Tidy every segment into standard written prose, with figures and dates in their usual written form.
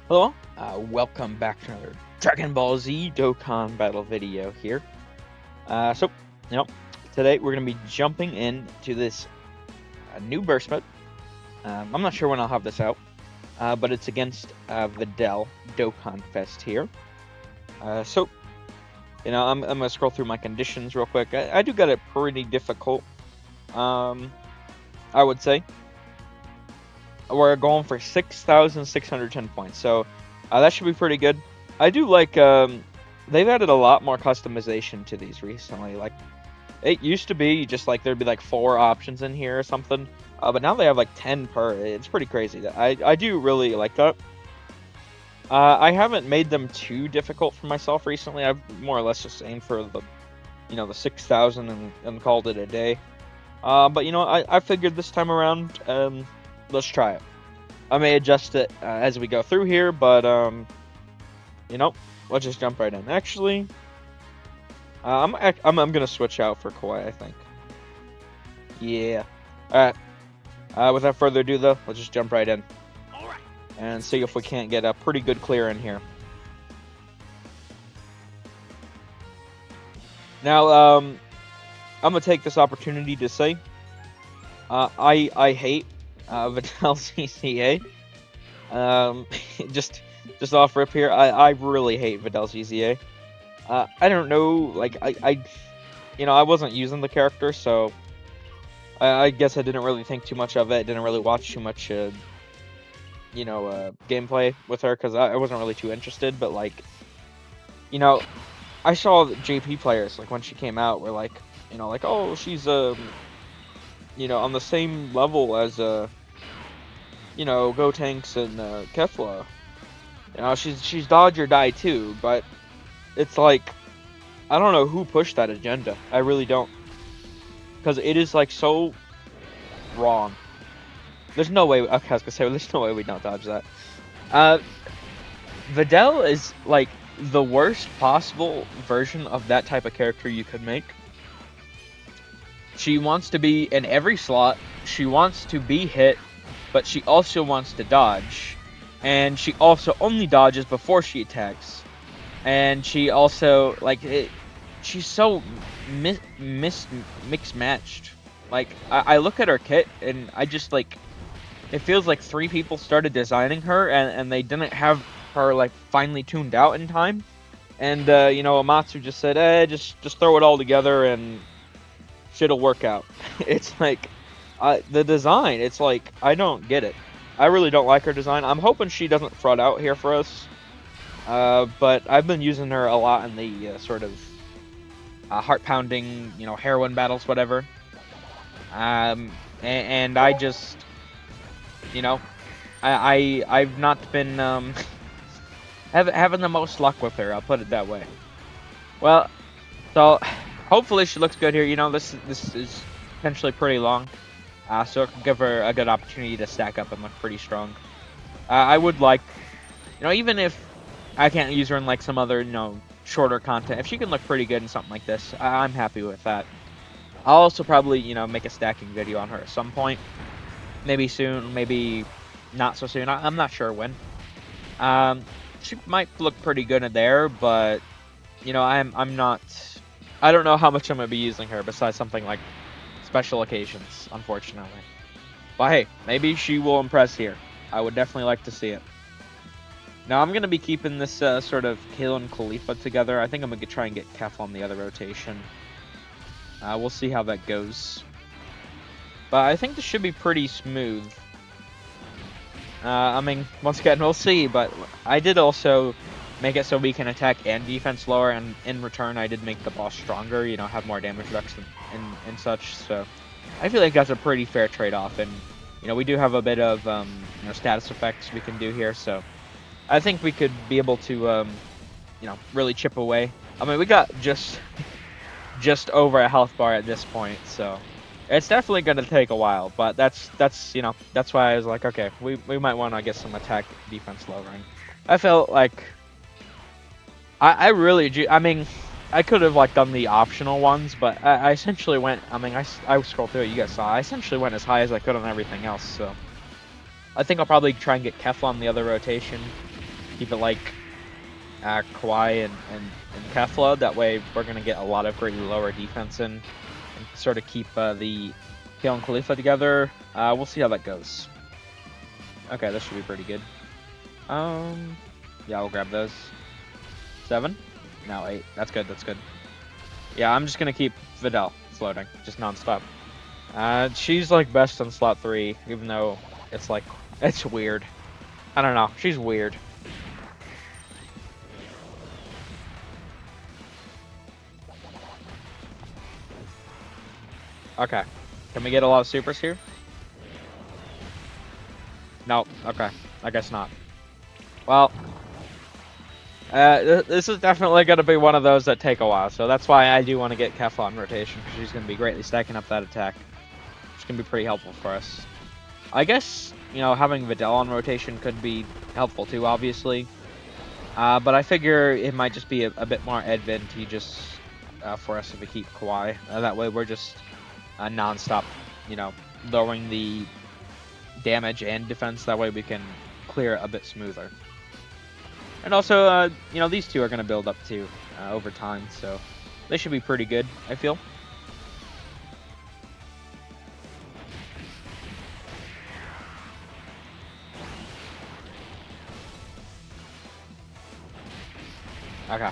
Hello, welcome back to another Dragon Ball Z Dokkan battle video here. So, you know, today we're going to be jumping into this new burst mode. I'm not sure when I'll have this out, but it's against Videl Dokkan Fest here. So, I'm going to scroll through my conditions real quick. I do get it pretty difficult, I would say. We're going for 6,610 points, so that should be pretty good. I do like, they've added a lot more customization to these recently. Like, it used to be just like there'd be like 4 options in here or something, but now they have like 10 per. It's pretty crazy. I do really like that. I haven't made them too difficult for myself recently. I've more or less just aimed for the 6,000 and called it a day. But I figured this time around, let's try it. I may adjust it as we go through here, but let's just jump right in. Actually, I'm gonna switch out for Kawhi, I think. Yeah. All right. Without further ado, though, let's just jump right in. All right. And see if we can't get a pretty good clear in here. Now, I'm gonna take this opportunity to say, I hate Videl CCA. Just off rip here, I really hate Videl CCA. I don't know, like I wasn't using the character, so I guess I didn't really think too much of it. Didn't really watch too much, gameplay with her because I wasn't really too interested. But like, I saw JP players like when she came out were like, oh, she's on the same level as Gotenks and Kefla. She's dodge or die too, but it's like I don't know who pushed that agenda. I really don't, because it is like so wrong. There's no way. Okay, I was gonna say there's no way we don't dodge that. Videl is like the worst possible version of that type of character you could make. She wants to be in every slot. She wants to be hit, but she also wants to dodge. And she also only dodges before she attacks. And she also, she's so mixed matched. Like, I look at her kit, and I just, it feels like 3 people started designing her, and they didn't have her, finally tuned out in time. And, Amatsu just said, just throw it all together, and shit'll work out. It's like, the design, it's like, I don't get it. I really don't like her design. I'm hoping she doesn't fraud out here for us. But I've been using her a lot in the sort of heart-pounding, heroin battles, whatever. And I just, I've not been having the most luck with her. I'll put it that way. Well, so hopefully she looks good here. This is potentially pretty long. So it could give her a good opportunity to stack up and look pretty strong. I would like, even if I can't use her in some other, shorter content, if she can look pretty good in something like this, I'm happy with that. I'll also probably, make a stacking video on her at some point. Maybe soon, maybe not so soon. I'm not sure when. She might look pretty good in there, but, I'm not, I don't know how much I'm going to be using her besides something like special occasions, unfortunately. But hey, maybe she will impress here. I would definitely like to see it. Now I'm going to be keeping this sort of Kale and Khalifa together. I think I'm going to try and get Kef on the other rotation. We'll see how that goes. But I think this should be pretty smooth. Once again, we'll see. But I did also make it so we can attack and defense lower, and in return I did make the boss stronger, have more damage reduction and such, so I feel like that's a pretty fair trade-off, and we do have a bit of status effects we can do here, so I think we could be able to really chip away. We got just over a health bar at this point, so it's definitely going to take a while, but that's why I was like, okay, we might want to get some attack defense lower, and I felt like I really do. I could have done the optional ones, but I essentially went. I scrolled through it. You guys saw. I essentially went as high as I could on everything else. So I think I'll probably try and get Kefla on the other rotation. keep it like Kawhi and Kefla. That way we're going to get a lot of greatly lower defense in and sort of keep the Kale and Khalifa together. We'll see how that goes. Okay, this should be pretty good. Yeah, we'll grab those. 7? No, 8. That's good, that's good. Yeah, I'm just going to keep Videl floating, just non-stop. She's like best on slot 3, even though it's like, it's weird. I don't know, she's weird. Okay, can we get a lot of supers here? No, okay, I guess not. Well, this is definitely going to be one of those that take a while, so that's why I do want to get Kefla on rotation, because she's going to be greatly stacking up that attack. It's going to be pretty helpful for us. I guess, you know, having Videl on rotation could be helpful too, obviously. But I figure it might just be a bit more advantageous for us if we keep Kawhi. That way we're just non-stop, you know, lowering the damage and defense. That way we can clear it a bit smoother. And also, you know, these two are going to build up too over time, so they should be pretty good, I feel. Okay.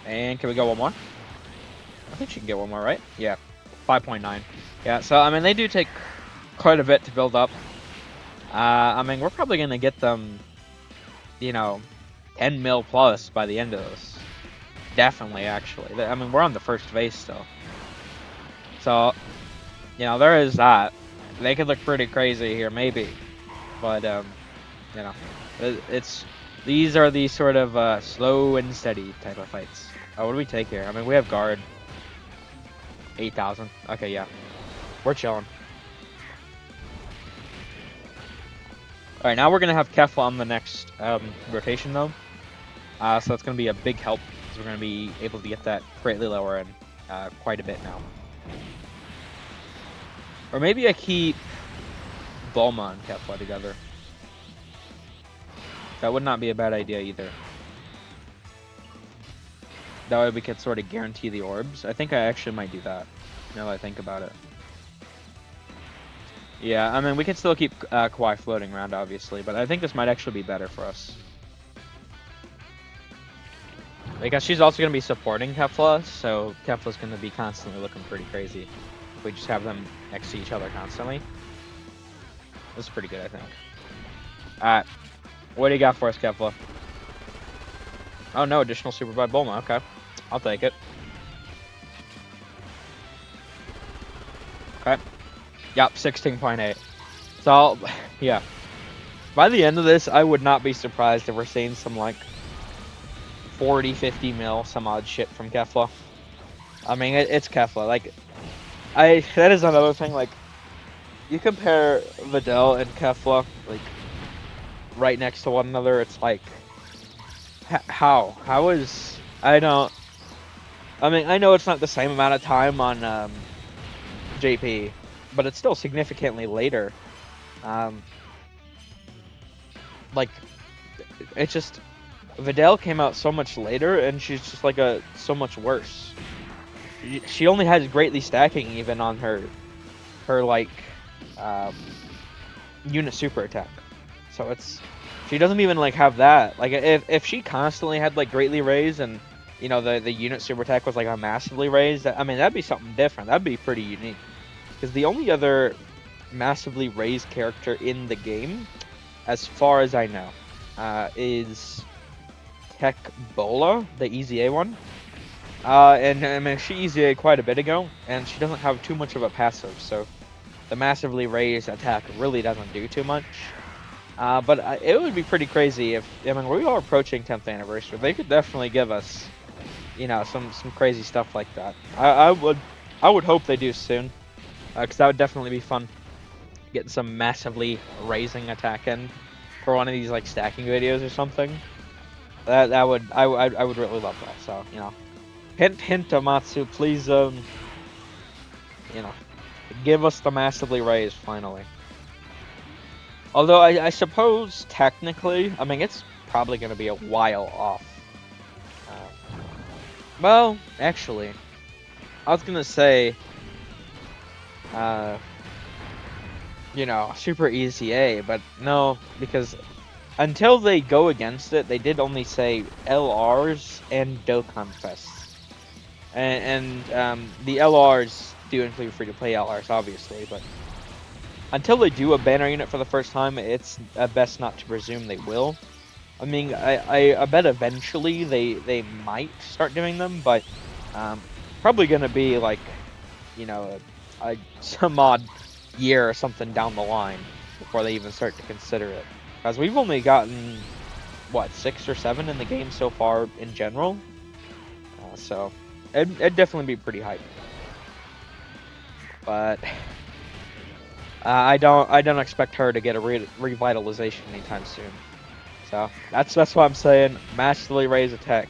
And can we go one more? I think she can get one more, right? Yeah. 5.9. Yeah, so, I mean, they do take quite a bit to build up. I mean, we're probably going to get them, you know, 10 mil plus by the end of this. Definitely, actually. I mean, we're on the first phase still. So, you know, there is that. They could look pretty crazy here, maybe. But, you know, these are the sort of slow and steady type of fights. Oh, what do we take here? I mean, we have guard. 8,000. Okay, yeah. We're chilling. Alright, now we're going to have Kefla on the next rotation, though. So that's going to be a big help, because we're going to be able to get that greatly lower and quite a bit now. Or maybe I keep Bulma and Kefla together. That would not be a bad idea either. That way we could sort of guarantee the orbs. I think I actually might do that, now that I think about it. Yeah, I mean, we can still keep Kawhi floating around, obviously, but I think this might actually be better for us. Because she's also going to be supporting Kefla, so Kefla's going to be constantly looking pretty crazy if we just have them next to each other constantly. This is pretty good, I think. Alright. What do you got for us, Kefla? Oh, no, additional super by Bulma. Okay. I'll take it. Okay. Yep, 16.8. So, yeah. By the end of this, I would not be surprised if we're seeing some, like, 40, 50 mil, some odd shit from Kefla. I mean, it's Kefla. Like, that is another thing, like, you compare Videl and Kefla, like, right next to one another, it's like, how is, I mean, I know it's not the same amount of time on JP, but it's still significantly later. Like, it's just, Videl came out so much later, and she's just like so much worse. She only has greatly stacking even on her like unit super attack. So she doesn't even like have that. Like if she constantly had like greatly raised and you know the unit super attack was like a massively raised, I mean that'd be something different. That'd be pretty unique. Because the only other massively raised character in the game, as far as I know, is Tech Bola, the EZA one. And I mean she EZA quite a bit ago, and she doesn't have too much of a passive, so the massively raised attack really doesn't do too much. But it would be pretty crazy if, I mean, we are approaching 10th anniversary. They could definitely give us, you know, some crazy stuff like that. I would hope they do soon, because that would definitely be fun. Getting some massively raising attack in for one of these like stacking videos or something. I would really love that. So you know, hint Amatsu, please you know, give us the massively raised finally. Although I suppose technically, I mean, it's probably going to be a while off. Well, actually, I was going to say, you know, super easy A, but no, because until they go against it, they did only say LRs and Dokkan Fests. And the LRs do include free-to-play LRs, obviously, but until they do a banner unit for the first time, it's best not to presume they will. I mean, I bet eventually they might start doing them, but probably gonna be like, you know, some odd year or something down the line before they even start to consider it. Because we've only gotten, what, 6 or 7 in the game so far in general, so it'd definitely be pretty hype. But I don't expect her to get a revitalization anytime soon. So that's what I'm saying. Massively raise attack.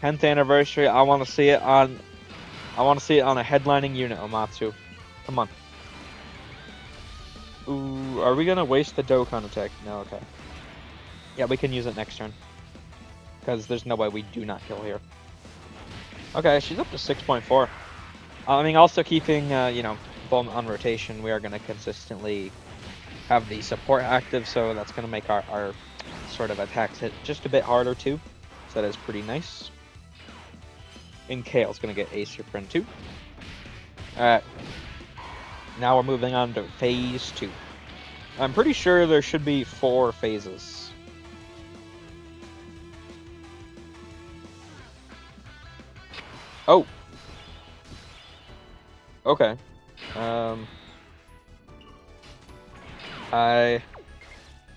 10th anniversary. I want to see it on a headlining unit, Omatsu. Come on. Ooh, are we gonna waste the Dokkan attack? No, okay. Yeah, we can use it next turn. Because there's no way we do not kill here. Okay, she's up to 6.4. I mean, also keeping, you know, Bulma on rotation, we are going to consistently have the support active, so that's going to make our sort of attacks hit just a bit harder, too. So that is pretty nice. And Kale's going to get Ace Super in, too. Alright. Now we're moving on to Phase 2. I'm pretty sure there should be 4 phases. Oh! Okay.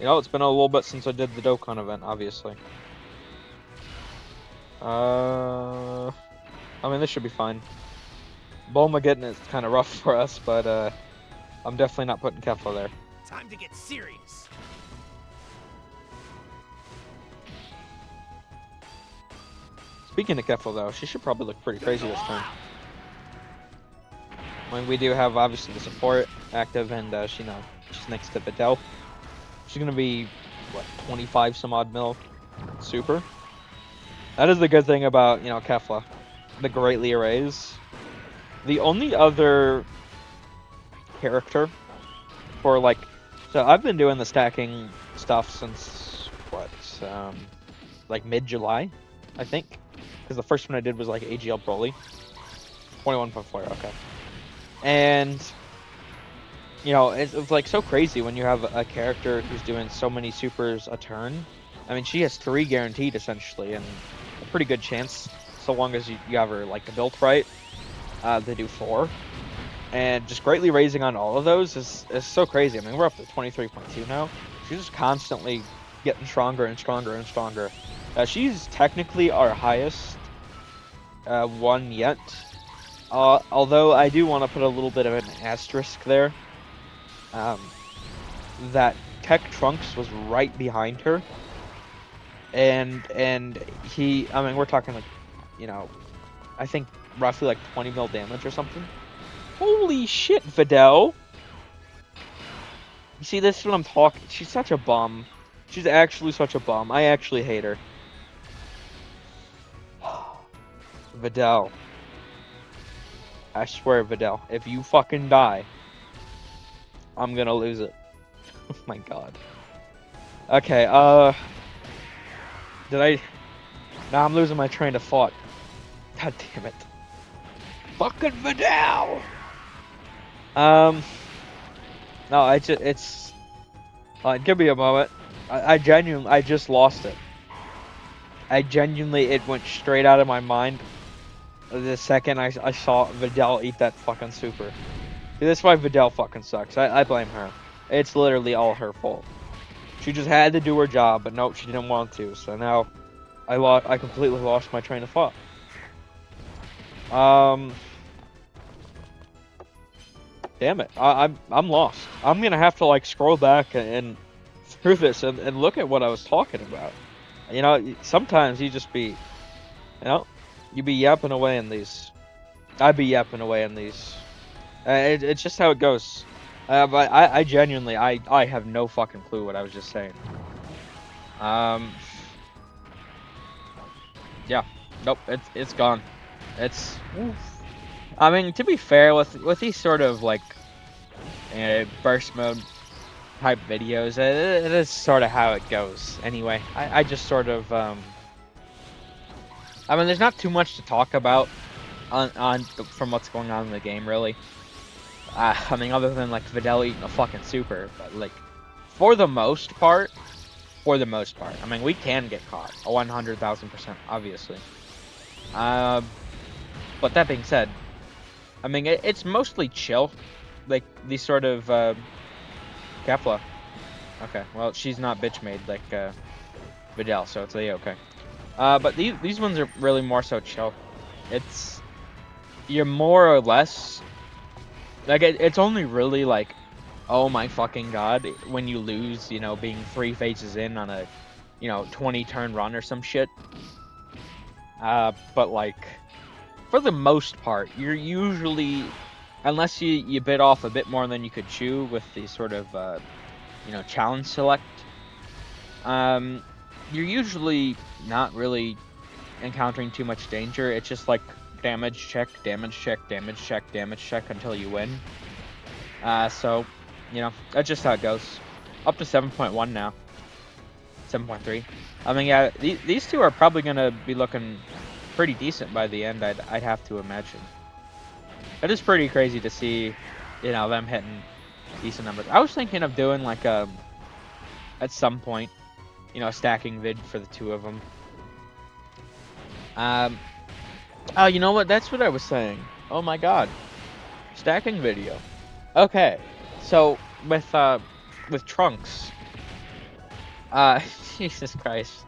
You know, it's been a little bit since I did the Dokkan event, obviously. I mean, this should be fine. Bulma getting it's kind of rough for us, but I'm definitely not putting Kefla there. Time to get serious. Speaking of Kefla, though, she should probably look pretty crazy this turn. I mean, we do have, obviously, the support active, and, she's next to Videl. She's gonna be, what, 25 some odd mil super? That is the good thing about, you know, Kefla. The greatly erase. The only other character for, like... So, I've been doing the stacking stuff since, what, like mid-July, I think? Because the first one I did was, like, AGL Broly. 21.4, okay. And, you know, it's like so crazy when you have a character who's doing so many supers a turn. I mean, she has 3 guaranteed, essentially, and a pretty good chance, so long as you have her, like, built right, to do 4. And just greatly raising on all of those is so crazy. I mean, we're up to 23.2 now. She's just constantly getting stronger and stronger and stronger. She's technically our highest one yet. Although I do want to put a little bit of an asterisk there. That Tech Trunks was right behind her. And he, I mean, we're talking like, you know, I think roughly like 20 mil damage or something. Holy shit, Videl! You see, this is what I'm talking. She's such a bum. She's actually such a bum. I actually hate her. Videl. I swear, Videl, if you fucking die, I'm gonna lose it. Oh my god. Okay, did I... Now I'm losing my train of thought. God damn it. Fucking Videl! No, it's... give me a moment. I genuinely, I just lost it. It went straight out of my mind the second I saw Videl eat that fucking super. See, that's why Videl fucking sucks. I blame her. It's literally all her fault. She just had to do her job, but nope, she didn't want to. So now, I completely lost my train of thought. Damn it, I'm lost. I'm gonna have to like scroll back and through this and look at what I was talking about. You know, sometimes you just be, you know, you be yapping away in these. I be yapping away in these. It's just how it goes. But I genuinely, I have no fucking clue what I was just saying. Yeah, nope, it's gone. It's, I mean, to be fair, with these sort of like burst mode type videos, it is sort of how it goes. Anyway, I just sort of I mean, there's not too much to talk about from what's going on in the game, really. I mean, other than like Videl eating a fucking super, but like for the most part, I mean, we can get caught 100,000%, obviously. But that being said, I mean, it's mostly chill, like these sort of Kefla. Okay, well, she's not bitch made like Videl, so it's okay. But these ones are really more so chill. You're more or less like it's only really like, oh my fucking god, when you lose, you know, being 3 phases in on a, 20 turn run or some shit. But like for the most part, you're usually, unless you bit off a bit more than you could chew with the sort of challenge select, you're usually not really encountering too much danger. It's just like damage check, damage check, damage check, damage check until you win. So, that's just how it goes. Up to 7.1 now. 7.3. I mean, yeah, these two are probably gonna be looking pretty decent by the end, I'd have to imagine. It is pretty crazy to see, them hitting decent numbers. I was thinking of doing like at some point, a stacking vid for the two of them. Oh, you know what? That's what I was saying. Oh my god. Stacking video. Okay. So with Trunks, Jesus Christ.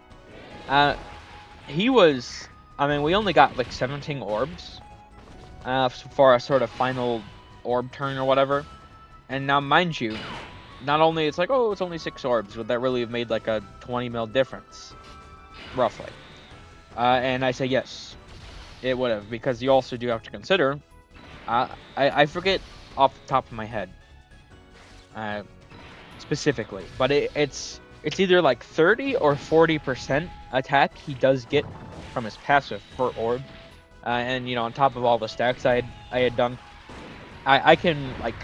He was, I mean, we only got like 17 orbs for a sort of final orb turn or whatever. And now, mind you, not only it's like, oh, it's only 6 orbs, would that really have made like a 20 mil difference? Roughly. And I say yes, it would have, because you also do have to consider, I forget off the top of my head specifically, but it's either like 30 or 40% attack he does get from his passive per orb, and on top of all the stacks I had done, I can like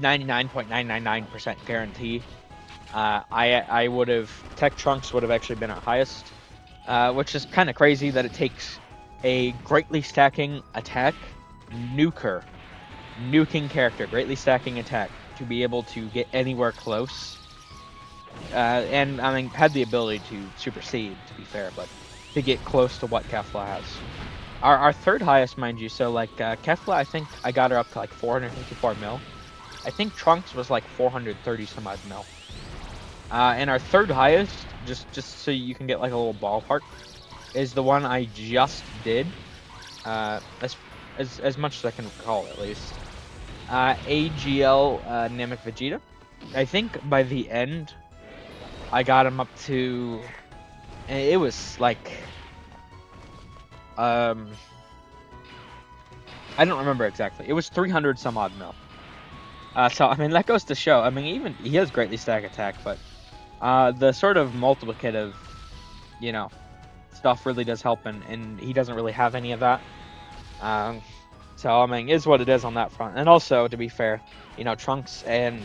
99.999% guarantee I would have, Tech Trunks would have actually been our highest, which is kind of crazy that it takes a greatly stacking attack nuking character, greatly stacking attack, to be able to get anywhere close. And I mean, had the ability to supersede, to be fair, but to get close to what Kefla has. Our third highest, mind you, so like Kefla, I think I got her up to like 454 mil. I think Trunks was like 430 some odd mil. And our third highest, just so you can get like a little ballpark, is the one I just did. As much as I can recall, at least. AGL Namek Vegeta. I think by the end, I got him up to, it was like, I don't remember exactly. It was 300 some odd mil. So I mean, that goes to show. I mean, even he has greatly stack attack, but the sort of multiplicative, stuff really does help, and he doesn't really have any of that. So I mean, is what it is on that front. And also, to be fair, Trunks and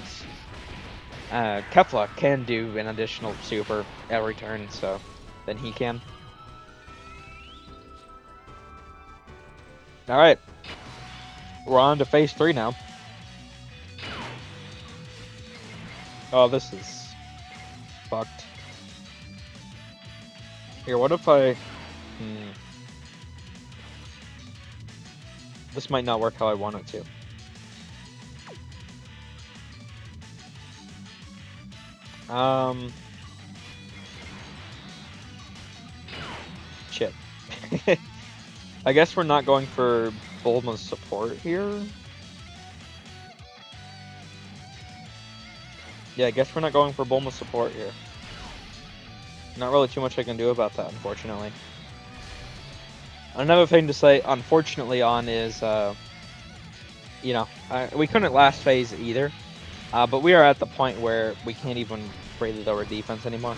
Kefla can do an additional super every turn, so then he can. All right, we're on to phase 3 now. Oh, this is fucked. Here, what if I... This might not work how I want it to. Shit. I guess we're not going for Bulma's support here. Yeah, I guess we're not going for Bulma's support here. Not really too much I can do about that, unfortunately. Another thing to say, unfortunately, on is we couldn't last phase either. But we are at the point where we can't even greatly lower defense anymore.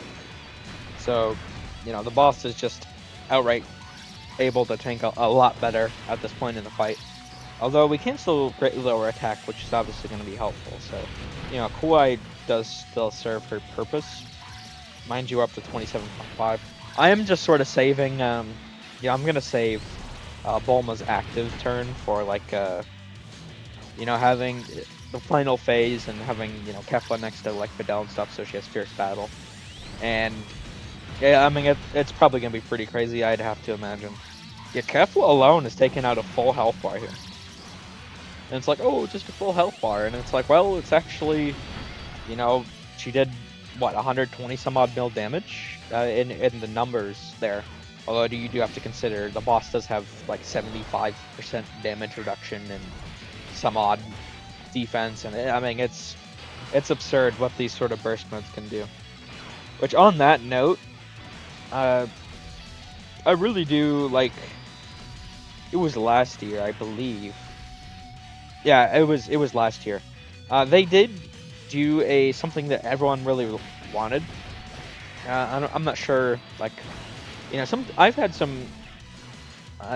So, the boss is just outright able to tank a lot better at this point in the fight. Although we can still greatly lower attack, which is obviously going to be helpful. So, Kuai does still serve her purpose. Mind you, up to 27.5. I am just sort of saving, I'm going to save Bulma's active turn for, like, having the final phase and having, Kefla next to, like, Videl and stuff, so she has Fierce Battle. And, yeah, I mean, it's probably going to be pretty crazy, I'd have to imagine. Yeah, Kefla alone is taking out a full health bar here. And it's like, oh, just a full health bar. And it's like, well, it's actually, she did, 120 some odd mil damage in the numbers there. Although you do have to consider the boss does have like 75% damage reduction and some odd defense. And I mean, it's absurd what these sort of burst modes can do. Which on that note, I really do like, it was last year, I believe. Yeah, it was last year. They did do something that everyone really wanted. I'm not sure, like, I've had some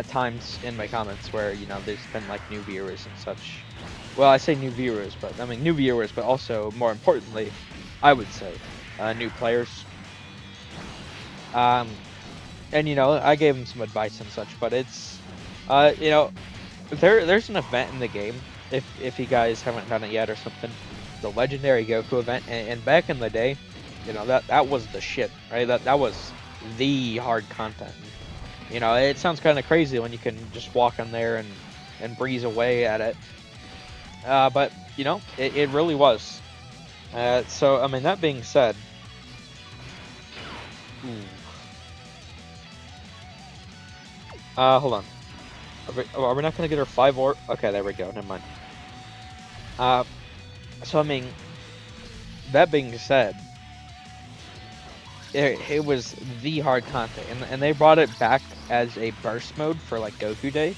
times in my comments where there's been like new viewers and such. Well, I say new viewers, but I mean new viewers, but also more importantly, I would say new players. And I gave them some advice and such, but it's there's an event in the game, if you guys haven't done it yet or something, the legendary Goku event, and back in the day, that was the shit, right? That was the hard content. It sounds kind of crazy when you can just walk in there and breeze away at it, but it really was. So I mean, that being said, hold on. Are we not gonna get our 5 or? Okay, there we go. Never mind. So I mean, that being said, it was the hard content, and they brought it back as a burst mode for like Goku Day,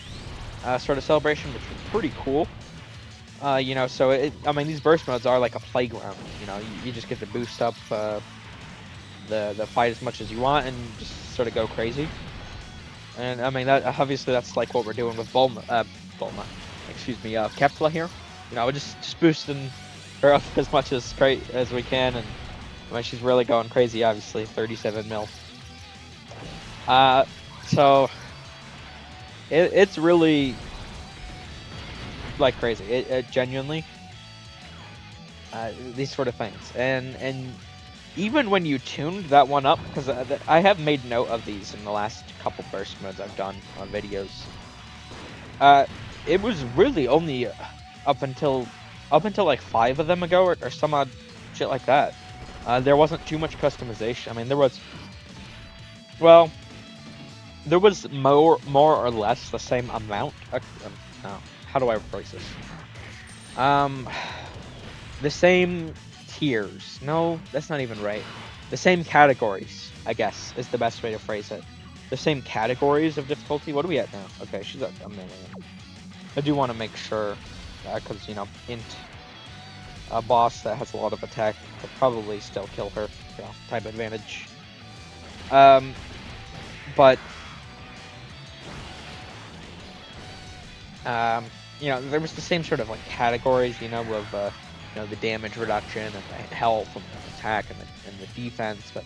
sort of celebration, which was pretty cool. So I mean, these burst modes are like a playground. You just get to boost up the fight as much as you want and just sort of go crazy. And I mean, that obviously that's like what we're doing with Bulma, excuse me, Kefla here. We're just boosting her up as much as great as we can, and I mean, she's really going crazy. Obviously, 37 mil. So it's really like crazy. It genuinely these sort of things, and even when you tuned that one up, because I have made note of these in the last couple burst modes I've done on videos. It was really only up until like 5 of them ago, or some odd shit like that. There wasn't too much customization. I mean, there was more or less the same amount. No, how do I phrase this? The same tiers. No, that's not even right. The same categories, I guess, is the best way to phrase it. The same categories of difficulty. What are we at now? Okay, she's at a million. I do want to make sure, because, int, a boss that has a lot of attack will probably still kill her. Type advantage. But, there was the same sort of, like, categories, of, the damage reduction and the health and the attack and the defense, but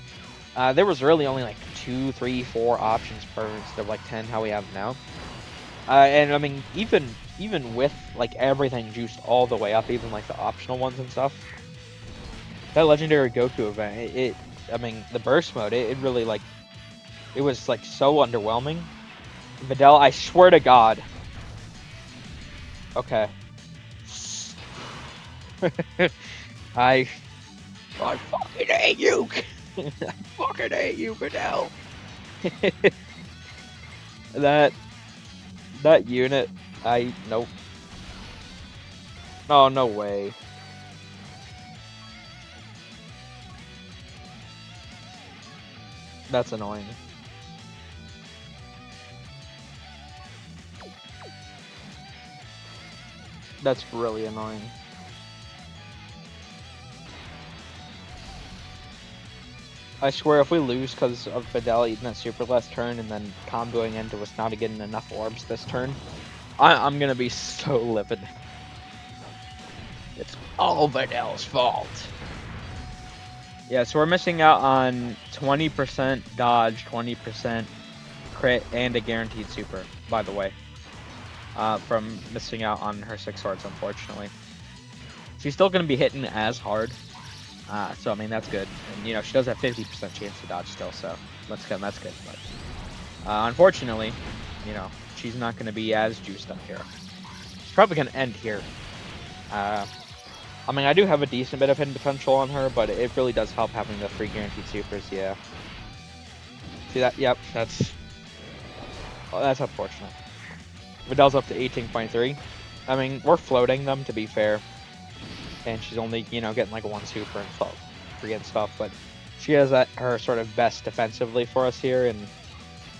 there was really only like 2, 3, 4 options per instead of like 10 how we have now. And I mean, even with like everything juiced all the way up, even like the optional ones and stuff, that legendary Goku event, I mean, the burst mode, it really like, it was like so underwhelming. Videl, I swear to God. Okay. I fucking hate you. I fucking hate you, Videl. that unit, nope. Oh, no way. That's annoying. That's really annoying. I swear if we lose because of Videl eating that super last turn and then comboing into us not getting enough orbs this turn, I'm gonna be so livid. It's all Videl's fault. Yeah, so we're missing out on 20% dodge, 20% crit, and a guaranteed super, by the way. From missing out on her 6 swords, unfortunately. She's still going to be hitting as hard. So, I mean, that's good. And, you know, she does have 50% chance to dodge still, so that's good. But unfortunately, you know, she's not going to be as juiced up here. She's probably going to end here. I mean, I do have a decent bit of hidden potential on her, but it really does help having the 3 guaranteed supers, yeah. See that? Yep, that's unfortunate. Videl's up to 18.3. I mean, we're floating them, to be fair. And she's only, you know, getting like 1 super and stuff, free stuff, but she has her sort of best defensively for us here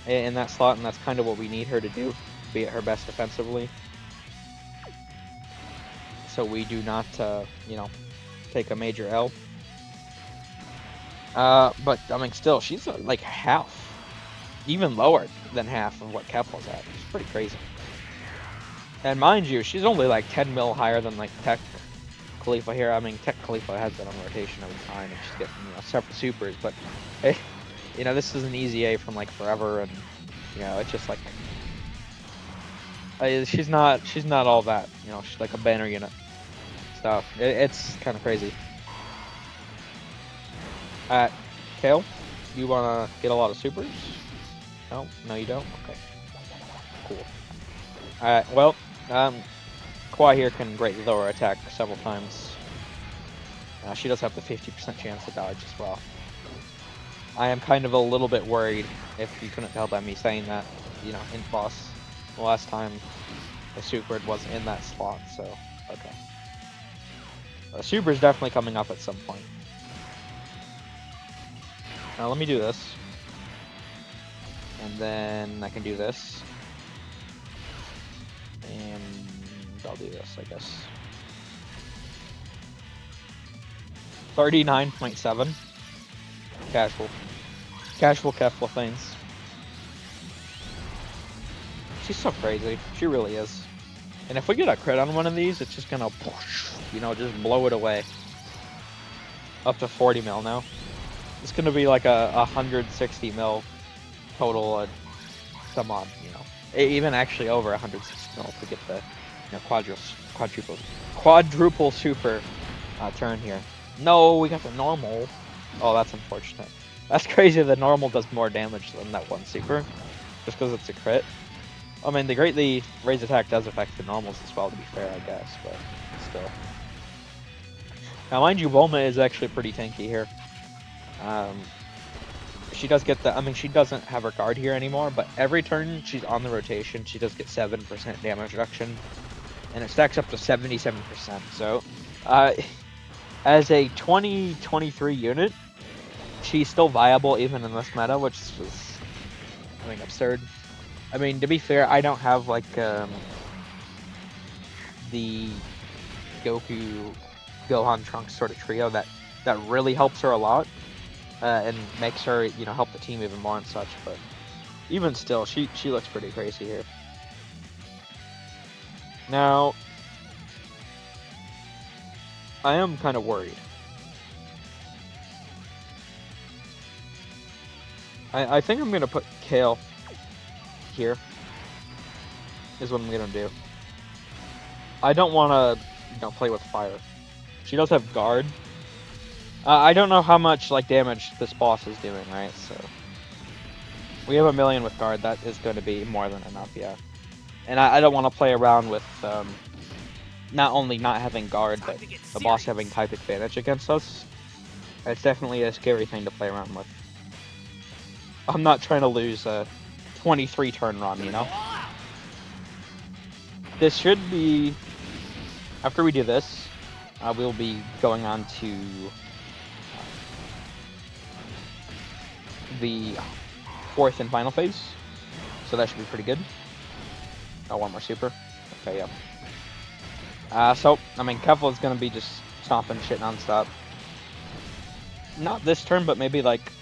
in that slot, and that's kind of what we need her to do, be at her best defensively. So we do not, you know, take a major L. But, I mean, still, she's like half, even lower than half of what Kef was at. It's pretty crazy. And mind you, she's only like 10 mil higher than like Tech Khalifa here. I mean, Tech Khalifa has been on rotation every time, and she's getting, you know, separate supers. But, hey, you know, this is an easy A from like forever, and you know, it's just like she's not all that. You know, she's like a banner unit. So it's kind of crazy. Kale, you wanna get a lot of supers? No, you don't. Okay, cool. Alright, well, Kwa here can greatly lower attack several times. She does have the 50% chance to dodge as well. I am kind of a little bit worried, if you couldn't tell by me saying that, you know, in boss the last time the super was in that slot, so okay. The super is definitely coming up at some point. Now let me do this. And then I can do this. And I'll do this, I guess. 39.7. Casual Kefla things. She's so crazy. She really is. And if we get a crit on one of these, it's just gonna, you know, just blow it away. Up to 40 mil now. It's gonna be like a 160 mil total, some odd, you know. Even actually over 160 mil to get the, you know, quadruple super turn here. No, we got the normal. Oh, that's unfortunate. That's crazy. The normal does more damage than that 1 super, just because it's a crit. I mean, the greatly raised attack does affect the normals as well, to be fair, I guess, but still. Now, mind you, Bulma is actually pretty tanky here. She does get the, I mean, she doesn't have her guard here anymore, but every turn she's on the rotation, she does get 7% damage reduction, and it stacks up to 77%. So, as a 2023 unit, she's still viable even in this meta, which is, I mean, absurd. I mean, to be fair, I don't have like the Goku, Gohan, Trunks sort of trio that really helps her a lot and makes her, you know, help the team even more and such. But even still, she looks pretty crazy here. Now, I am kind of worried. I think I'm gonna put Kale here. Is what I'm gonna do. I don't want to, you know, play with fire. She does have guard. I don't know how much like damage this boss is doing, right? So we have 1 million with guard. That is going to be more than enough, yeah. And I don't want to play around with not only not having guard, but the boss having type advantage against us. It's definitely a scary thing to play around with. I'm not trying to lose a 23 turn run, you know? This should be, after we do this, we'll be going on to the 4th and final phase. So that should be pretty good. Oh, 1 more super. Okay, yeah. So, I mean, Kefla's gonna be just stomping shit nonstop. Not this turn, but maybe like...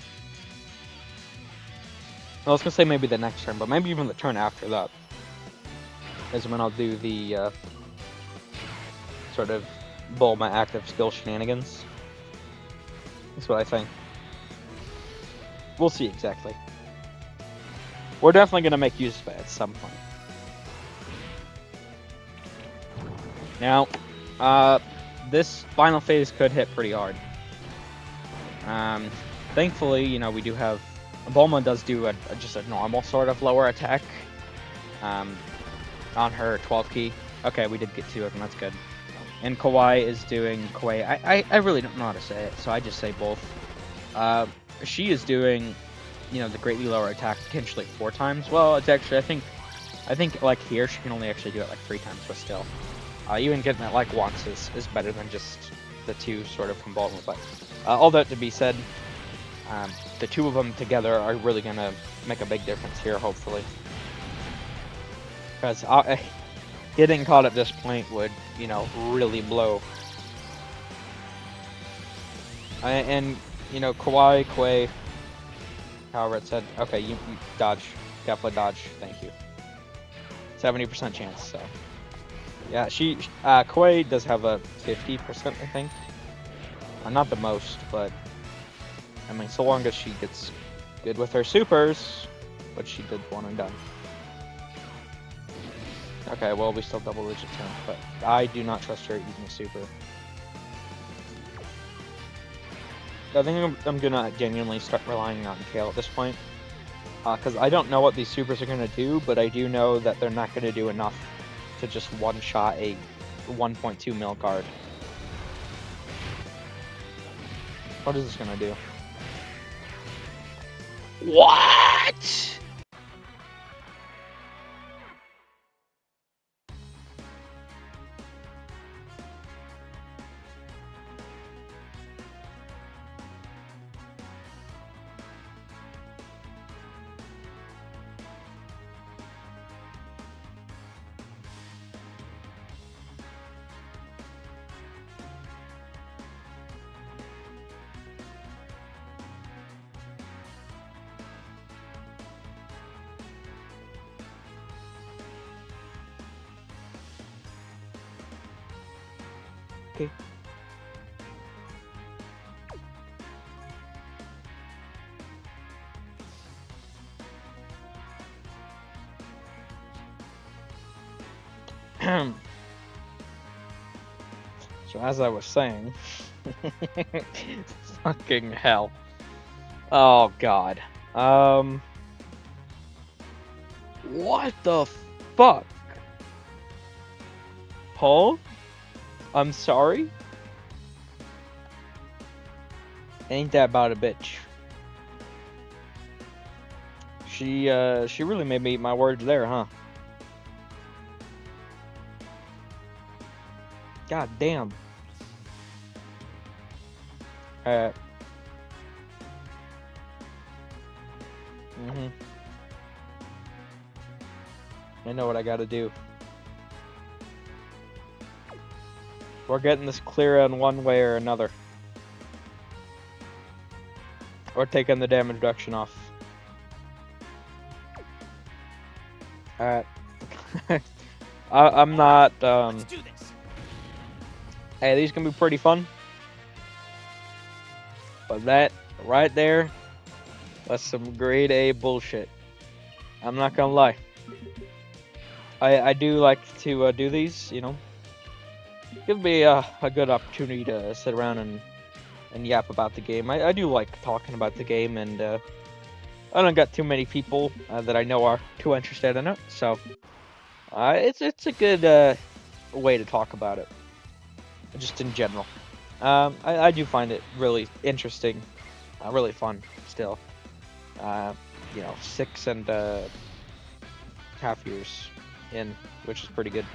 I was gonna say maybe the next turn, but maybe even the turn after that is when I'll do the sort of Bulma active skill shenanigans. That's what I think. We'll see exactly. We're definitely gonna make use of it at some point. Now, this final phase could hit pretty hard. Thankfully, you know, we do have... Bulma does do just a normal sort of lower attack on her 12 key. Okay, we did get 2 of them, that's good. And Kawaii is doing... I really don't know how to say it, so I just say both. She is doing, you know, the greatly lower attack potentially 4 times. Well, it's actually, I think like here, she can only actually do it like 3 times, but still. Even getting it like once is better than just the 2 sort of from Bulma. But all that to be said, the 2 of them together are really going to make a big difference here, hopefully. Because getting caught at this point would, you know, really blow. And you know, Kawaii, Quay, however it said, okay, you dodge, definitely dodge, thank you. 70% chance, so. Yeah, Quay does have a 50%, I think. Not the most, but, I mean, so long as she gets good with her supers, which she did one and done. Okay, well, we still double digit turn, but I do not trust her eating a super. I think I'm gonna genuinely start relying on Kale at this point. Because I don't know what these supers are gonna do, but I do know that they're not gonna do enough to just one-shot a 1.2 mil guard. What is this gonna do? What? Okay. So as I was saying, fucking hell. Oh god. What the fuck? Paul? I'm sorry? Ain't that about a bitch? She really made me eat my words there, huh? God damn. I know what I gotta do. We're getting this clear in one way or another. Or taking the damage reduction off. Alright. I'm not, Let's do this. Hey, these can be pretty fun. But that, right there, that's some grade A bullshit. I'm not gonna lie. I do like to do these, you know. Give me a good opportunity to sit around and yap about the game. I do like talking about the game, and I don't got too many people that I know are too interested in it, so it's a good way to talk about it, just in general. I do find it really interesting, really fun still. You know, 6.5 years in, which is pretty good.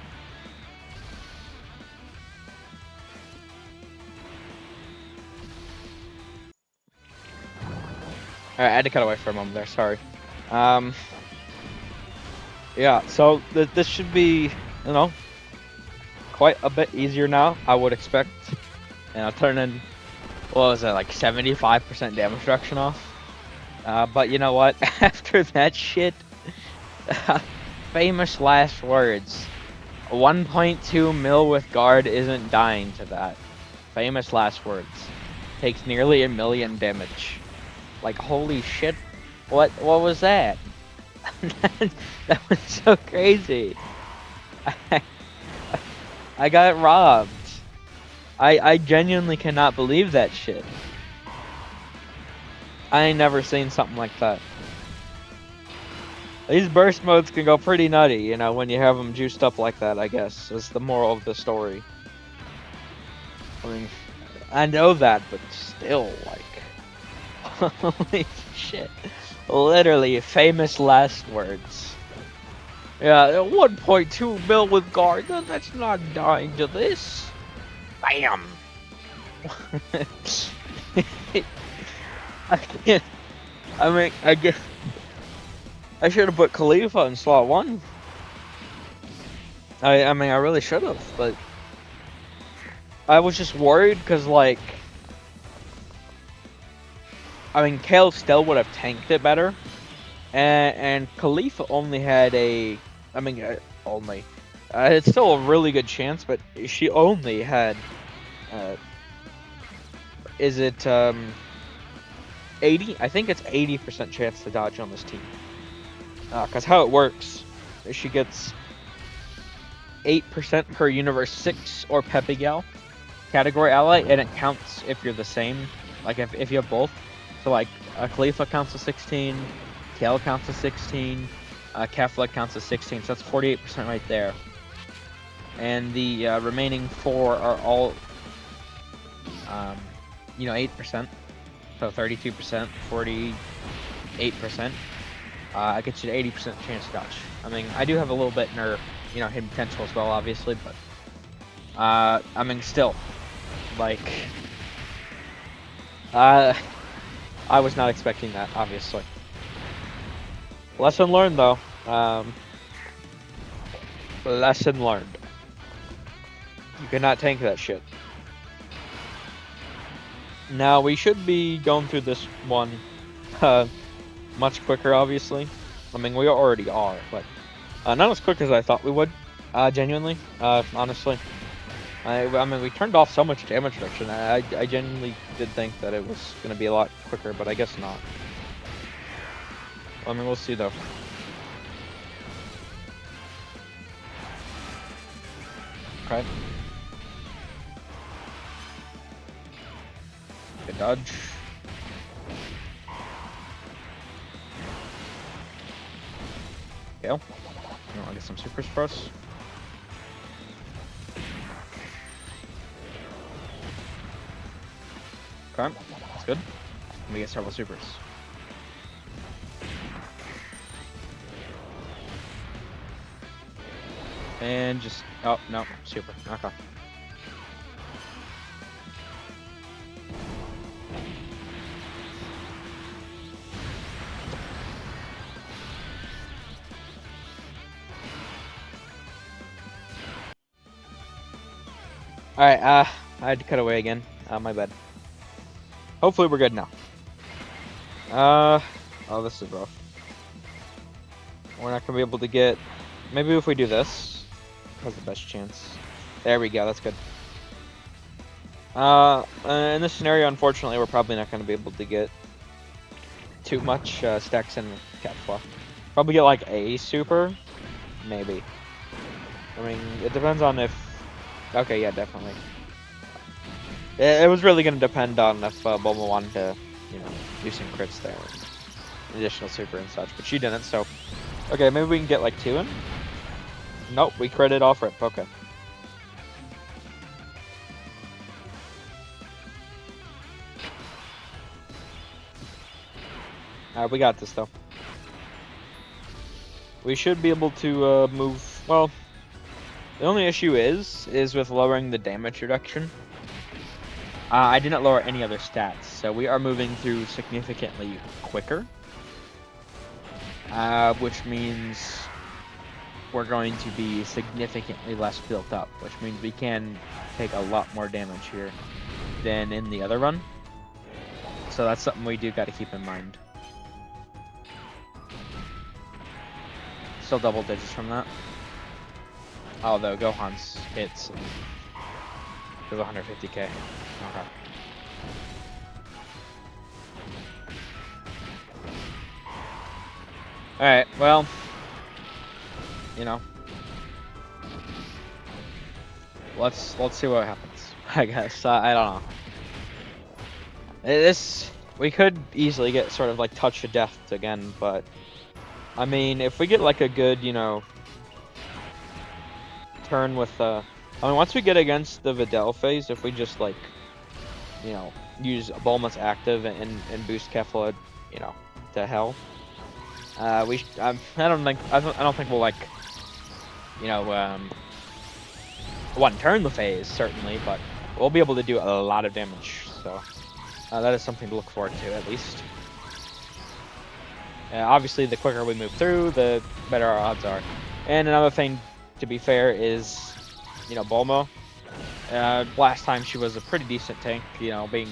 Alright, I had to cut away for a moment there, sorry. Yeah, so this should be, you know, quite a bit easier now, I would expect. And I'll turn in, what was it, like 75% damage reduction off? But you know what? After that shit, famous last words. 1.2 mil with guard isn't dying to that. Famous last words. Takes nearly 1 million damage. Like, holy shit. What was that? That was so crazy. I got robbed. I genuinely cannot believe that shit. I ain't never seen something like that. These burst modes can go pretty nutty, you know, when you have them juiced up like that, I guess, is the moral of the story. I mean, I know that, but still, like, holy shit. Literally, famous last words. Yeah, 1.2 mil with guard, that's not dying to this. Bam! I guess I should have put Khalifa in slot 1. I mean, I really should have, but I was just worried because, like, I mean, Kale still would have tanked it better, and Khalifa only had a, I mean, only, it's still a really good chance, but she only had, is it 80? I think it's 80% chance to dodge on this team. Because how it works is she gets 8% per Universe 6 or Pepe Gal category ally, and it counts if you're the same. Like if you have both. So like Khalifa counts as 16, Kale counts as 16, Kefla counts as 16. So that's 48% right there. And the remaining 4 are all, 8%. So 32%, 48%. I get you to 80% chance to dodge. I mean, I do have a little bit in her, hidden potential as well, obviously, but I mean, still, like, I was not expecting that, obviously. Lesson learned, though. Lesson learned. You cannot tank that shit. Now, we should be going through this one much quicker, obviously. I mean, we already are, but not as quick as I thought we would, genuinely, honestly. I mean, we turned off so much damage reduction. I genuinely did think that it was going to be a lot quicker, but I guess not. I mean, we'll see, though. Okay. Good dodge. Okay. I'll get some supers for us. Okay, that's good. Let me get several supers. And just, oh, no, super, okay. Alright, I had to cut away again. My bad. Hopefully we're good now. Oh, this is rough. We're not gonna be able to get, maybe if we do this, has the best chance. There we go, that's good. In this scenario, unfortunately, we're probably not gonna be able to get too much stacks in Kefla. Probably get like a super, maybe. I mean, it depends on if, okay, yeah, definitely. It was really going to depend on if Bulma wanted to, do some crits there. Additional super and such, but she didn't, so... Okay, maybe we can get like 2 in? Nope, we critted off rip, okay. Alright, we got this, though. We should be able to move... Well, the only issue is with lowering the damage reduction. I didn't lower any other stats, so we are moving through significantly quicker. Which means we're going to be significantly less built up, which means we can take a lot more damage here than in the other run. So that's something we do got to keep in mind. Still double digits from that. Although Gohan's hits is 150k. Okay. Alright, well, you know, let's see what happens. I guess I don't know. We could easily get sort of like touch of death again, but I mean, if we get like a good, you know, turn with I mean, once we get against the Videl phase, if we just like, you know, use Bulma's active and boost Kefla, you know, to hell. I don't think we'll like, you know, one turn the phase certainly, but we'll be able to do a lot of damage. So that is something to look forward to at least. Obviously, the quicker we move through, the better our odds are. And another thing, to be fair, is, you know, Bulma. Last time she was a pretty decent tank, you know, being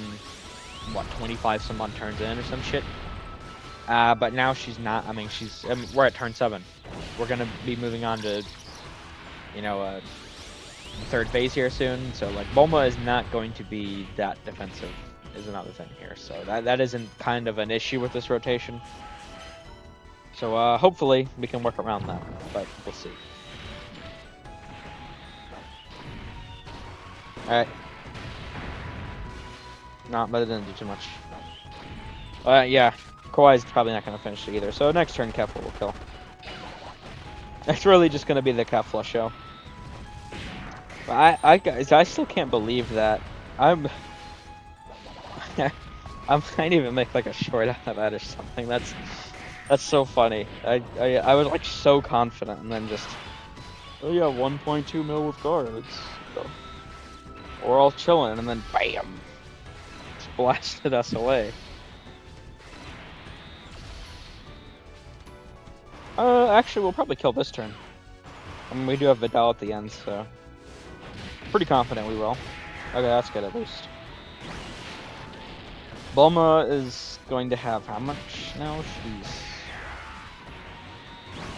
what 25 some odd turns in or some shit. But now she's not. I mean, we're at turn 7. We're gonna be moving on to, you know, third phase here soon. So like, Bulma is not going to be that defensive. Is another thing here. So that isn't kind of an issue with this rotation. So hopefully we can work around that, but we'll see. All right. No, but it didn't do too much. Yeah. Kawhi's probably not going to finish it either, so next turn Kefla will kill. It's really just going to be the Kefla show. But I still can't believe that I might even make like a short out of that or something. That's so funny. I was like so confident, and then just, oh yeah, 1.2 mil with guards. So we're all chilling, and then bam, just blasted us away. Actually, we'll probably kill this turn. I mean, we do have Videl at the end, so pretty confident we will. Okay, that's good at least. Bulma is going to have how much now?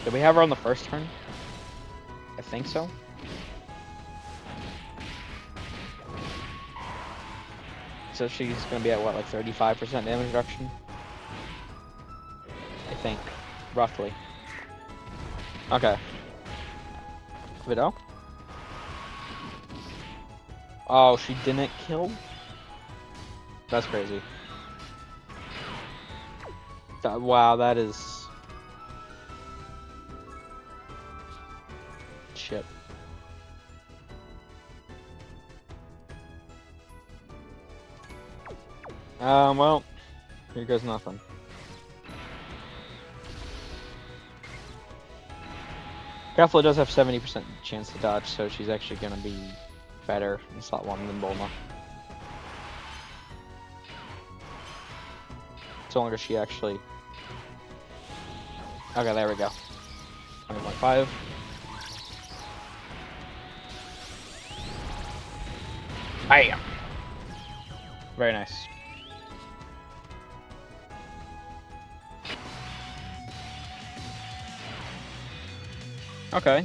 Did we have her on the first turn? I think so. So she's gonna be at what, like 35% damage reduction? I think, roughly. Okay. Videl? Oh, she didn't kill? That's crazy. Wow, that is... shit. Well, here goes nothing. Kefla does have 70% chance to dodge, so she's actually gonna be better in slot 1 than Bulma. So long as she actually... Okay, there we go. 20.5. Bam! Very nice. Okay,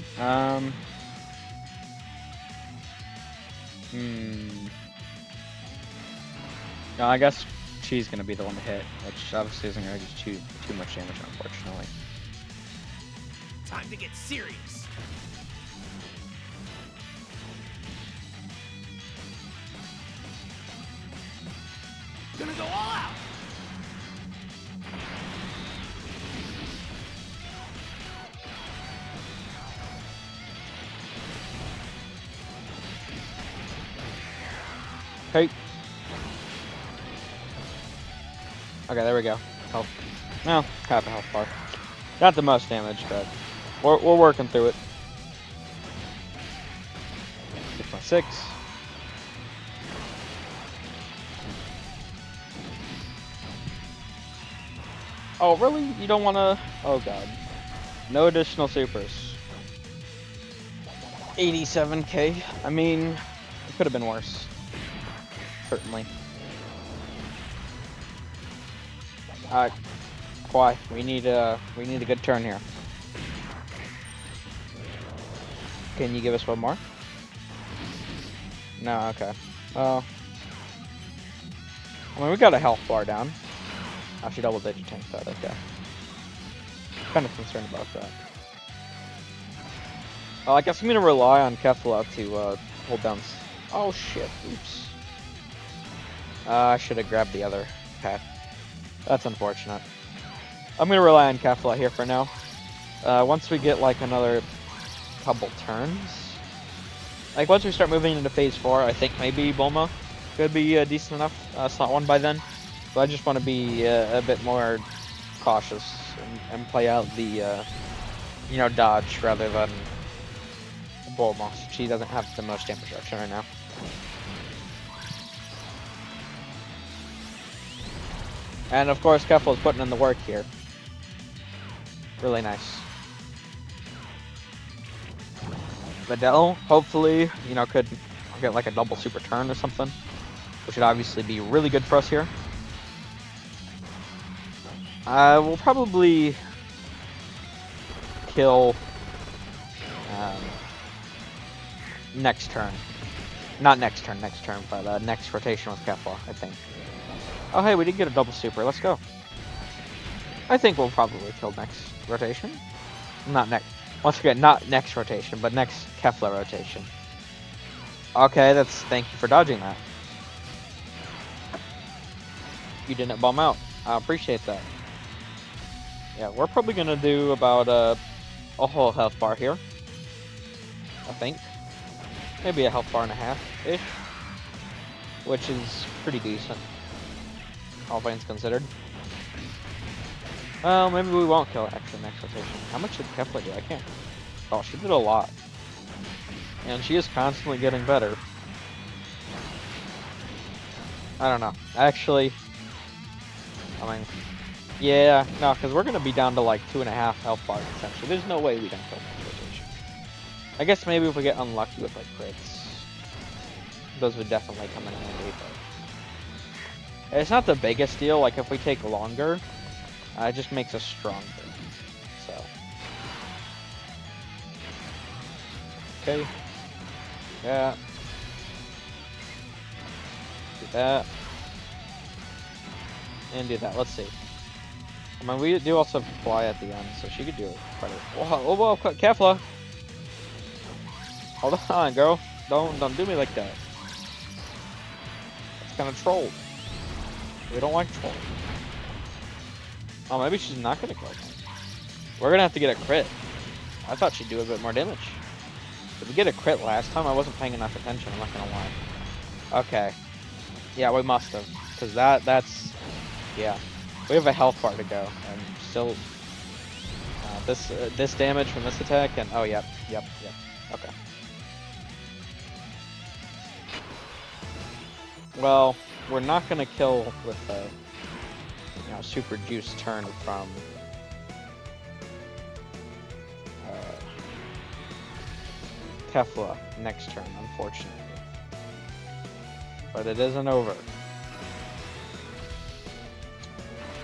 No, I guess she's gonna be the one to hit, which obviously isn't gonna do too much damage, unfortunately. Time to get serious. Gonna go all out. Okay. Okay, there we go. Health. Well, half a health bar. Not the most damage, but we're working through it. 6.6. Oh, really? You don't want to... Oh, God. No additional supers. 87k. I mean, it could have been worse. Certainly. Why? We need a good turn here. Can you give us one more? No, okay. Well, I mean, we got a health bar down. I should double digit tank that, okay. Kind of concerned about that. I guess I'm gonna rely on Kefla to hold down. Oh shit! Oops. I should have grabbed the other path. That's unfortunate. I'm gonna rely on Kefla here for now. Once we get like another couple turns, like once we start moving into phase 4, I think maybe Bulma could be decent enough slot 1 by then. So I just want to be a bit more cautious and play out the dodge rather than Bulma. She doesn't have the most damage reduction right now. And of course, Kefla's putting in the work here. Really nice. Videl, hopefully, could get like a double super turn or something, which would obviously be really good for us here. We'll probably kill next turn. Not next turn, but next rotation with Kefla, I think. Oh hey, we did get a double super, let's go. I think we'll probably kill next rotation. Not next. Once again, not next rotation, but next Kefla rotation. Okay, thank you for dodging that. You didn't bomb out. I appreciate that. Yeah, we're probably gonna do about a whole health bar here. I think. Maybe a health bar and a half-ish. Which is pretty decent. All things considered. Well, maybe we won't kill extra next rotation. How much did Kefla do? I can't. Oh, she did a lot. And she is constantly getting better. I don't know. Actually, I mean, yeah, no, because we're going to be down to like 2.5 health bars essentially. There's no way we don't kill next rotation. I guess maybe if we get unlucky with like crits, those would definitely come in handy. But it's not the biggest deal. Like if we take longer, it just makes us stronger. So. Okay. Yeah. Do that. And do that. Let's see. I mean, we do also have to fly at the end, so she could do it quite a whoa, Kefla! Hold on, girl. Don't do me like that. That's kind of troll. We don't like troll. Oh, maybe she's not gonna kill me. We're gonna have to get a crit. I thought she'd do a bit more damage. Did we get a crit last time? I wasn't paying enough attention, I'm not gonna lie. Okay. Yeah, we must have. Because that's... Yeah. We have a health bar to go. And still... this damage from this attack and... Oh, yep. Okay. Well, we're not gonna kill with a... super juice turn from Kefla next turn, unfortunately. But it isn't over.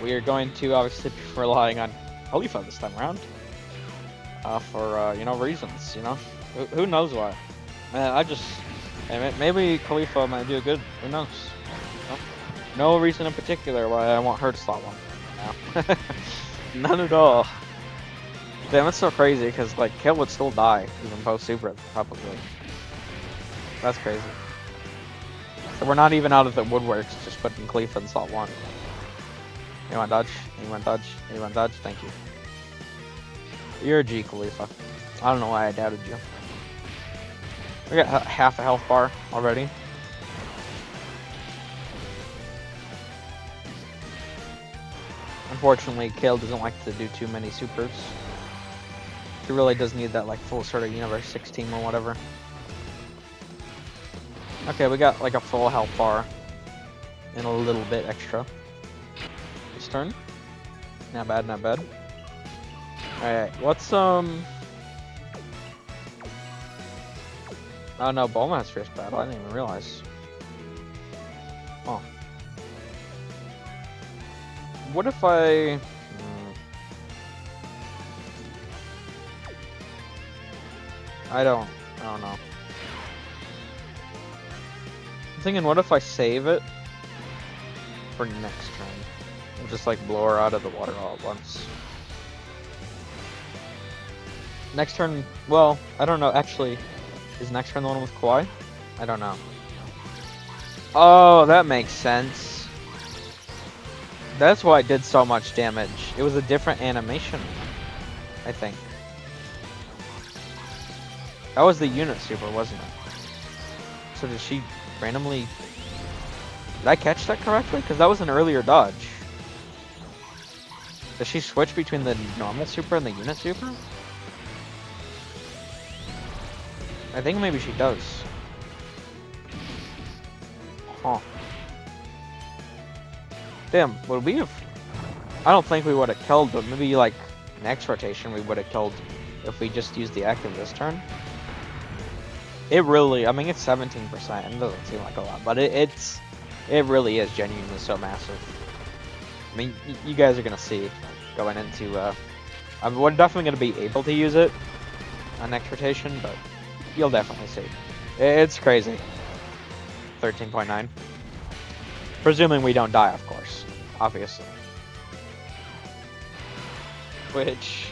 We are going to obviously be relying on Khalifa this time around. For reasons, Who knows why? Maybe Khalifa might do good. Who knows? No reason in particular why I want her to slot 1. No. None at all. Damn, it's so crazy because like Kill would still die even post super probably. That's crazy. So we're not even out of the woodworks, just putting Khalifa in slot 1. You want dodge? You want dodge? You want dodge? Thank you. You're a G, Khalifa. I don't know why I doubted you. We got half a health bar already. Unfortunately, Kale doesn't like to do too many supers. He really does need that like full sort of Universe 16 or whatever. Okay, we got like a full health bar and a little bit extra this turn. Not bad, not bad. Alright, let's Oh no, Bulma has Fierce Battle. I didn't even realize. Oh. What if I... I don't know. I'm thinking, what if I save it for next turn? And just like blow her out of the water all at once. Next turn, well, I don't know. Actually, is next turn the one with Kawaii? I don't know. Oh, that makes sense. That's why it did so much damage. It was a different animation, I think. That was the unit super, wasn't it? So did she randomly... Did I catch that correctly? Because that was an earlier dodge. Does she switch between the normal super and the unit super? I think maybe she does. Huh. Damn, would we have... I don't think we would have killed, but maybe like next rotation we would have killed if we just used the active this turn. It really, I mean, it's 17%. It doesn't seem like a lot, but it really is genuinely so massive. I mean, you guys are gonna see going into. We're definitely gonna be able to use it on next rotation, but you'll definitely see. It's crazy. 13.9. Presuming we don't die, of course, obviously. Which,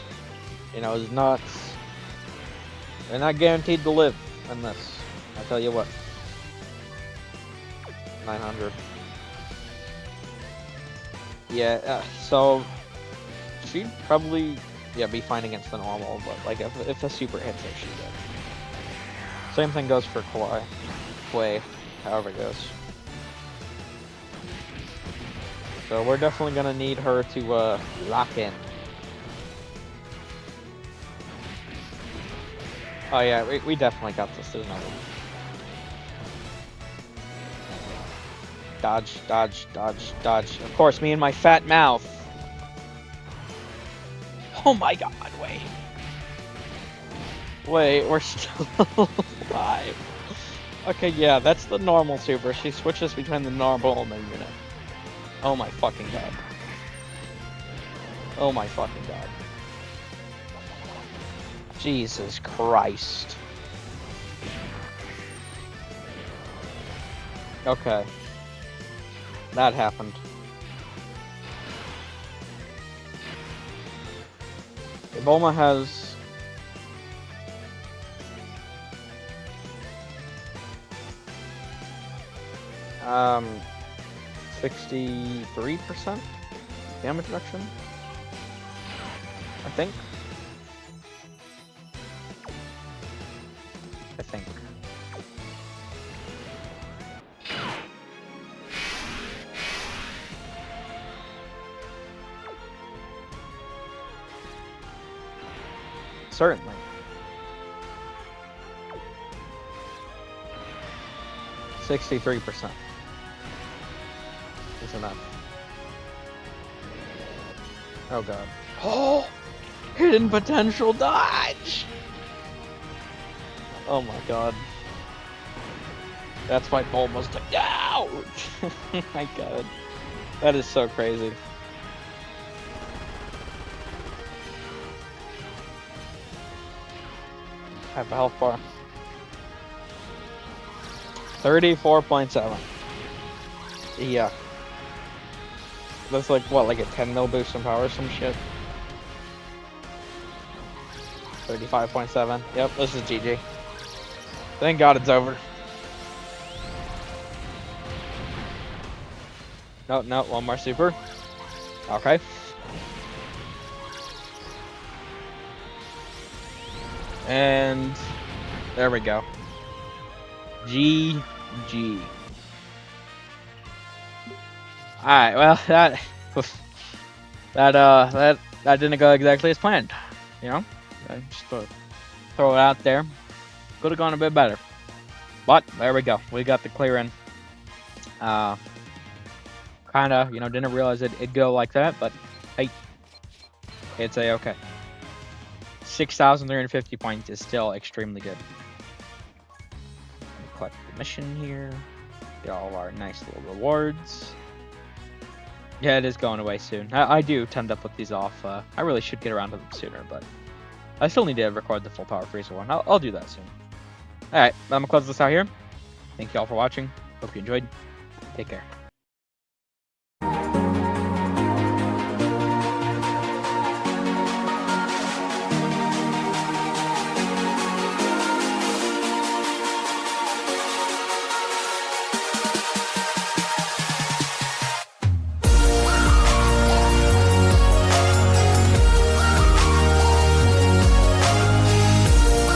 you know, is nuts. They're not guaranteed to live in this. I tell you what. 900. Yeah, so she'd probably be fine against the normal, but like if the super hits her, she's dead. Same thing goes for Kawaii. Way, however it goes. So we're definitely gonna need her to lock in. Oh yeah, we definitely got this. There's no way. Dodge, dodge, dodge, dodge. Of course, me and my fat mouth. Oh my god, wait. Wait, we're still alive. Okay, yeah, that's the normal super. She switches between the normal and the unit. Oh my fucking god. Oh my fucking god. Jesus Christ. Okay. That happened. Bulma has... um... 63% damage reduction, I think. Certainly. %63% is enough. Oh god. Oh! Hidden potential dodge! Oh my god. That's why Bulma's took out! Oh my god. That is so crazy. Have a health bar. 34.7. Yeah. That's like, what, like a 10 mil boost in power or some shit? 35.7. Yep, this is GG. Thank God it's over. No, no, one more super. Okay. And there we go. GG. Alright, well that didn't go exactly as planned. You know? Just throw it out there. Could have gone a bit better. But there we go. We got the clear in. Kinda, you know, didn't realize it'd go like that, but hey, it's okay. 6,350 points is still extremely good. collect the mission here. Get all of our nice little rewards. Yeah, it is going away soon. I do tend to put these off. I really should get around to them sooner, but I still need to record the full Power Freezer one. I'll do that soon. Alright, I'm going to close this out here. Thank you all for watching. Hope you enjoyed. Take care.